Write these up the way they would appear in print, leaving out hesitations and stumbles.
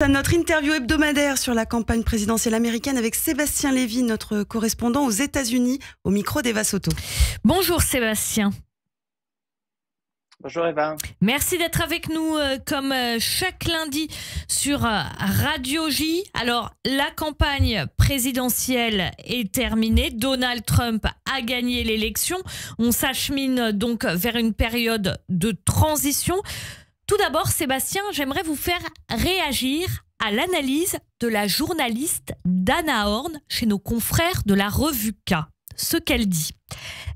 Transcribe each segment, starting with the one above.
à notre interview hebdomadaire sur la campagne présidentielle américaine avec Sébastien Lévy, notre correspondant aux États-Unis, au micro d'Eva Soto. Bonjour Sébastien. Bonjour Eva. Merci d'être avec nous comme chaque lundi sur Radio J. Alors, la campagne présidentielle est terminée. Donald Trump a gagné l'élection. On s'achemine donc vers une période de transition. Tout d'abord, Sébastien, j'aimerais vous faire réagir à l'analyse de la journaliste Dana Horn chez nos confrères de la revue K. Ce qu'elle dit.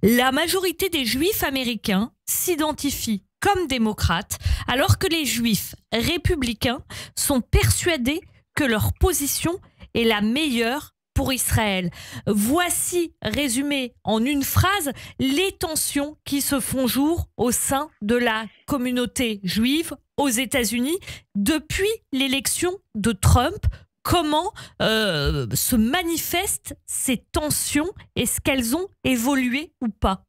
La majorité des Juifs américains s'identifient comme démocrates, alors que les Juifs républicains sont persuadés que leur position est la meilleure pour Israël. Voici, résumé en une phrase, les tensions qui se font jour au sein de la communauté juive aux États-Unis depuis l'élection de Trump. Comment se manifestent ces tensions? Est-ce qu'elles ont évolué ou pas?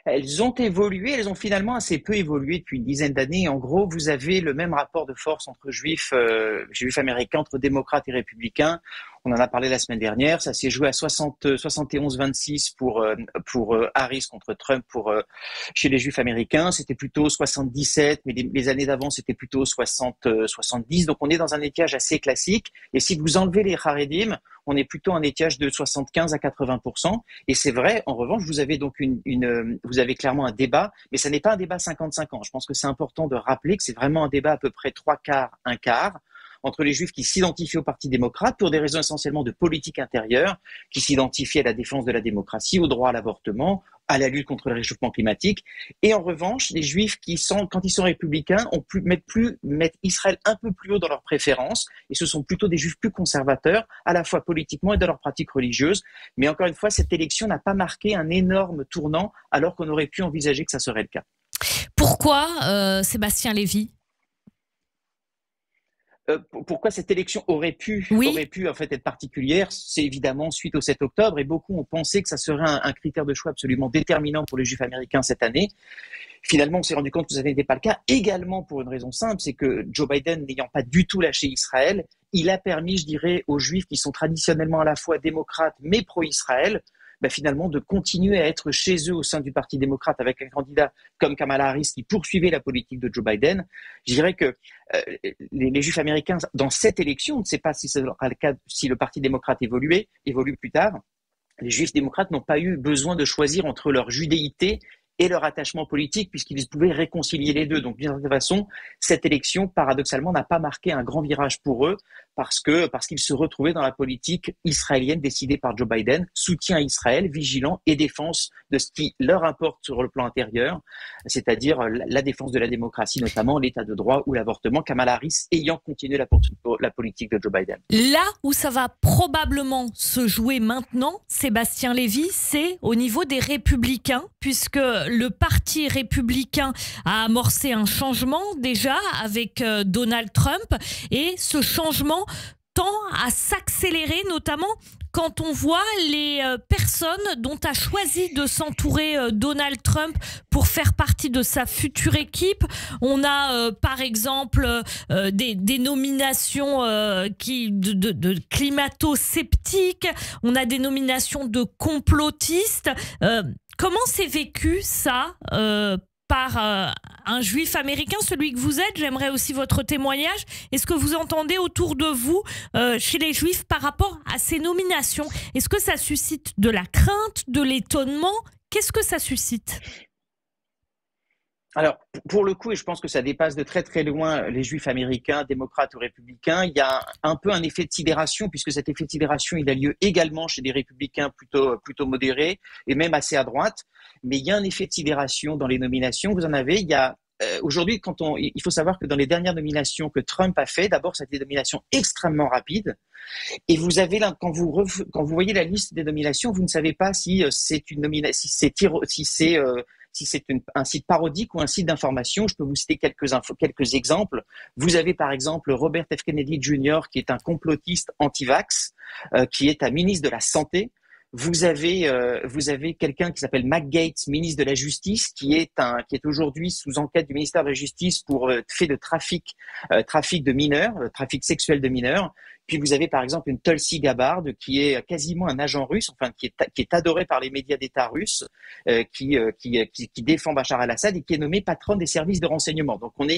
Elles ont évolué, elles ont finalement assez peu évolué depuis une dizaine d'années. En gros, vous avez le même rapport de force entre juifs américains, entre démocrates et républicains. On en a parlé la semaine dernière. Ça s'est joué à 71-26 pour Harris contre Trump chez les juifs américains. C'était plutôt 77, mais les années d'avant, c'était plutôt 70. Donc, on est dans un étiage assez classique. Et si vous enlevez les Haredim, on est plutôt un étiage de 75 à 80%. Et c'est vrai, en revanche, vous avez donc vous avez clairement un débat, mais ça n'est pas un débat 50-50. Je pense que c'est important de rappeler que c'est vraiment un débat à peu près 3/4, 1/4. Entre les juifs qui s'identifient au Parti démocrate pour des raisons essentiellement de politique intérieure, qui s'identifient à la défense de la démocratie, au droit à l'avortement, à la lutte contre le réchauffement climatique. Et en revanche, les juifs quand ils sont républicains, mettent Israël un peu plus haut dans leurs préférences, et ce sont plutôt des juifs plus conservateurs, à la fois politiquement et dans leurs pratiques religieuses. Mais encore une fois, cette élection n'a pas marqué un énorme tournant, alors qu'on aurait pu envisager que ça serait le cas. Pourquoi, Sébastien Lévy ? Pourquoi cette élection aurait pu en fait être particulière? C'est évidemment suite au 7 octobre et beaucoup ont pensé que ça serait un critère de choix absolument déterminant pour les juifs américains cette année. Finalement, on s'est rendu compte que ça n'était pas le cas, également pour une raison simple, c'est que Joe Biden, n'ayant pas du tout lâché Israël, il a permis, je dirais, aux juifs qui sont traditionnellement à la fois démocrates mais pro-Israël, finalement de continuer à être chez eux au sein du Parti démocrate avec un candidat comme Kamala Harris qui poursuivait la politique de Joe Biden. Je dirais que les juifs américains, dans cette élection, on ne sait pas si ce sera le cas, si le Parti démocrate évolue plus tard, les juifs démocrates n'ont pas eu besoin de choisir entre leur judéité et leur attachement politique, puisqu'ils pouvaient réconcilier les deux. Donc, d'une certaine façon, cette élection, paradoxalement, n'a pas marqué un grand virage pour eux, parce qu'ils se retrouvaient dans la politique israélienne décidée par Joe Biden, soutien à Israël, vigilant et défense de ce qui leur importe sur le plan intérieur, c'est-à-dire la défense de la démocratie, notamment l'état de droit ou l'avortement, Kamala Harris ayant continué la politique de Joe Biden. Là où ça va probablement se jouer maintenant, Sébastien Lévy, c'est au niveau des républicains, puisque le Parti républicain a amorcé un changement déjà avec Donald Trump, et ce changement tend à s'accélérer, notamment quand on voit les personnes dont a choisi de s'entourer Donald Trump pour faire partie de sa future équipe. On a par exemple des nominations de climato-sceptiques, on a des nominations de complotistes. Comment c'est vécu ça par un juif américain, celui que vous êtes? J'aimerais aussi votre témoignage. Est-ce que vous entendez autour de vous, chez les juifs, par rapport à ces nominations? Est-ce que ça suscite de la crainte, de l'étonnement? Qu'est-ce que ça suscite? Alors, pour le coup, et je pense que ça dépasse de très très loin les juifs américains, démocrates ou républicains, il y a un peu un effet de sidération, puisque cet effet de sidération, il a lieu également chez des républicains plutôt modérés et même assez à droite. Mais il y a un effet de sidération dans les nominations. Vous en avez, aujourd'hui, il faut savoir que dans les dernières nominations que Trump a fait, d'abord, c'était des nominations extrêmement rapides. Et vous avez là, quand vous voyez la liste des nominations, vous ne savez pas si c'est une nomination, si c'est un site parodique ou un site d'information. Je peux vous citer quelques exemples. Vous avez par exemple Robert F. Kennedy Jr., qui est un complotiste anti-vax, qui est un ministre de la Santé. vous avez quelqu'un qui s'appelle Matt Gaetz, ministre de la Justice, qui est aujourd'hui sous enquête du ministère de la Justice pour fait de trafic de mineurs, trafic sexuel de mineurs. Puis vous avez par exemple une Tulsi Gabbard qui est quasiment un agent russe, enfin qui est adoré par les médias d'État russes, qui défend Bachar al-Assad et qui est nommée patronne des services de renseignement. Donc on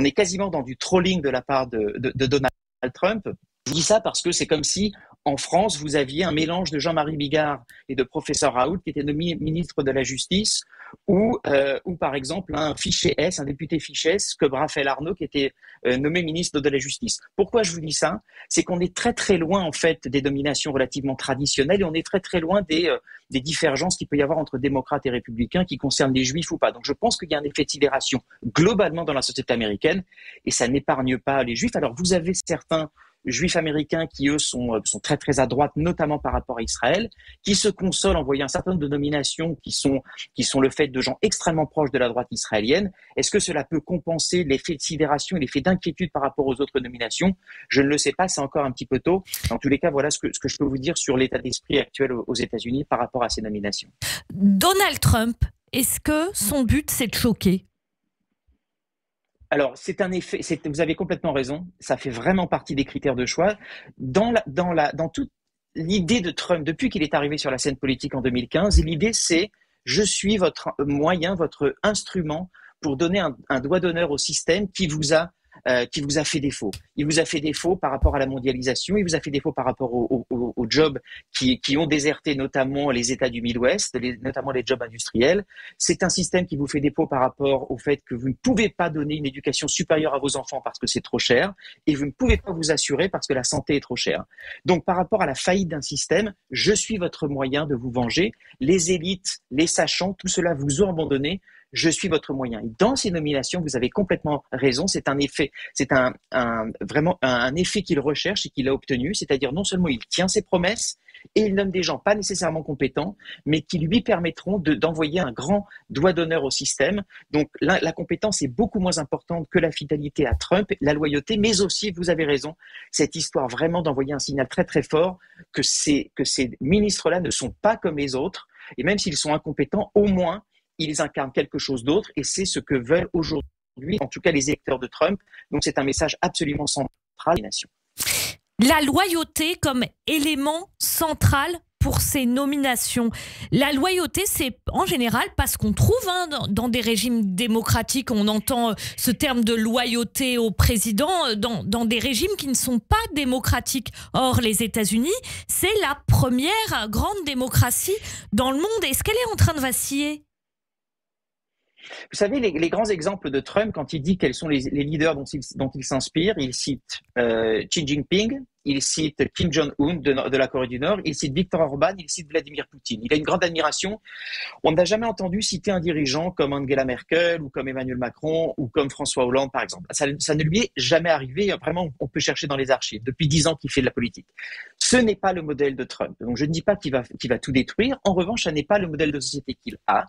est quasiment dans du trolling de la part de Donald Trump. Je dis ça parce que c'est comme si, en France, vous aviez un mélange de Jean-Marie Bigard et de professeur Raoult, qui était nommé ministre de la Justice, ou par exemple un député fiché S, comme Raphaël Arnaud, qui était nommé ministre de la Justice. Pourquoi je vous dis ça? C'est qu'on est très très loin en fait des dominations relativement traditionnelles et on est très très loin des divergences qu'il peut y avoir entre démocrates et républicains qui concernent les juifs ou pas. Donc je pense qu'il y a un effet de sidération globalement dans la société américaine et ça n'épargne pas les juifs. Alors vous avez certains juifs américains qui, eux, sont très, très à droite, notamment par rapport à Israël, qui se consolent en voyant un certain nombre de nominations qui sont le fait de gens extrêmement proches de la droite israélienne. Est-ce que cela peut compenser l'effet de sidération et l'effet d'inquiétude par rapport aux autres nominations? Je ne le sais pas, c'est encore un petit peu tôt. En tous les cas, voilà ce que je peux vous dire sur l'état d'esprit actuel aux États-Unis par rapport à ces nominations. Donald Trump, est-ce que son but, c'est de choquer? Alors, c'est un effet, vous avez complètement raison, ça fait vraiment partie des critères de choix. Dans toute l'idée de Trump, depuis qu'il est arrivé sur la scène politique en 2015, l'idée c'est « je suis votre moyen, votre instrument pour donner un doigt d'honneur au système qui vous a fait défaut. Il vous a fait défaut par rapport à la mondialisation, il vous a fait défaut par rapport aux jobs qui ont déserté notamment les États du Midwest, notamment les jobs industriels. C'est un système qui vous fait défaut par rapport au fait que vous ne pouvez pas donner une éducation supérieure à vos enfants parce que c'est trop cher et vous ne pouvez pas vous assurer parce que la santé est trop chère. Donc par rapport à la faillite d'un système, je suis votre moyen de vous venger. Les élites, les sachants, tout cela vous ont abandonné. Je suis votre moyen. Et dans ces nominations, vous avez complètement raison. C'est un effet, vraiment un effet qu'il recherche et qu'il a obtenu. C'est-à-dire non seulement il tient ses promesses et il nomme des gens pas nécessairement compétents, mais qui lui permettront d'envoyer un grand doigt d'honneur au système. Donc la compétence est beaucoup moins importante que la fidélité à Trump, la loyauté, mais aussi, vous avez raison, cette histoire vraiment d'envoyer un signal très très fort que ces ministres-là ne sont pas comme les autres. Et même s'ils sont incompétents, au moins ils incarnent quelque chose d'autre et c'est ce que veulent aujourd'hui, en tout cas les électeurs de Trump. Donc c'est un message absolument central des nations. La loyauté comme élément central pour ces nominations. La loyauté, c'est en général parce qu'on trouve dans des régimes démocratiques, on entend ce terme de loyauté au président dans des régimes qui ne sont pas démocratiques. Or, les États-Unis, c'est la première grande démocratie dans le monde. Est-ce qu'elle est en train de vaciller ? Vous savez, les grands exemples de Trump, quand il dit quels sont les leaders dont il s'inspire, il cite Xi Jinping, il cite Kim Jong-un de la Corée du Nord, il cite Viktor Orban, il cite Vladimir Poutine. Il a une grande admiration. On n'a jamais entendu citer un dirigeant comme Angela Merkel ou comme Emmanuel Macron ou comme François Hollande, par exemple. Ça ne lui est jamais arrivé. Vraiment, on peut chercher dans les archives. Depuis 10 ans qu'il fait de la politique. Ce n'est pas le modèle de Trump. Donc, je ne dis pas qu'il va tout détruire. En revanche, ça n'est pas le modèle de société qu'il a.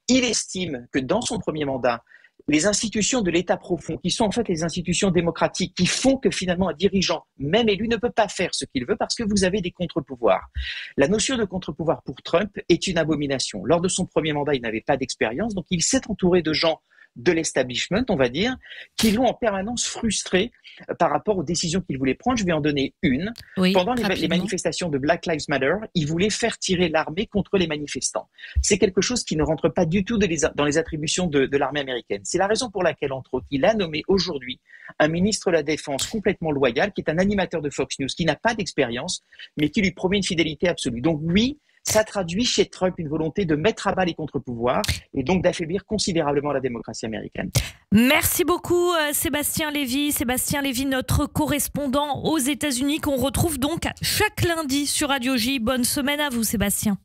Il estime que dans son premier mandat, les institutions de l'État profond, qui sont en fait les institutions démocratiques, qui font que finalement un dirigeant, même élu, ne peut pas faire ce qu'il veut parce que vous avez des contre-pouvoirs. La notion de contre-pouvoir pour Trump est une abomination. Lors de son premier mandat, il n'avait pas d'expérience, donc il s'est entouré de gens de l'establishment, on va dire, qui l'ont en permanence frustré par rapport aux décisions qu'il voulait prendre. Je vais en donner une. Oui, pendant les manifestations de Black Lives Matter, il voulait faire tirer l'armée contre les manifestants. C'est quelque chose qui ne rentre pas du tout dans les attributions de l'armée américaine. C'est la raison pour laquelle, entre autres, il a nommé aujourd'hui un ministre de la Défense complètement loyal, qui est un animateur de Fox News, qui n'a pas d'expérience, mais qui lui promet une fidélité absolue. Donc oui, ça traduit chez Trump une volonté de mettre à bas les contre-pouvoirs et donc d'affaiblir considérablement la démocratie américaine. Merci beaucoup Sébastien Lévy. Sébastien Lévy, notre correspondant aux États-Unis, qu'on retrouve donc chaque lundi sur Radio J. Bonne semaine à vous Sébastien.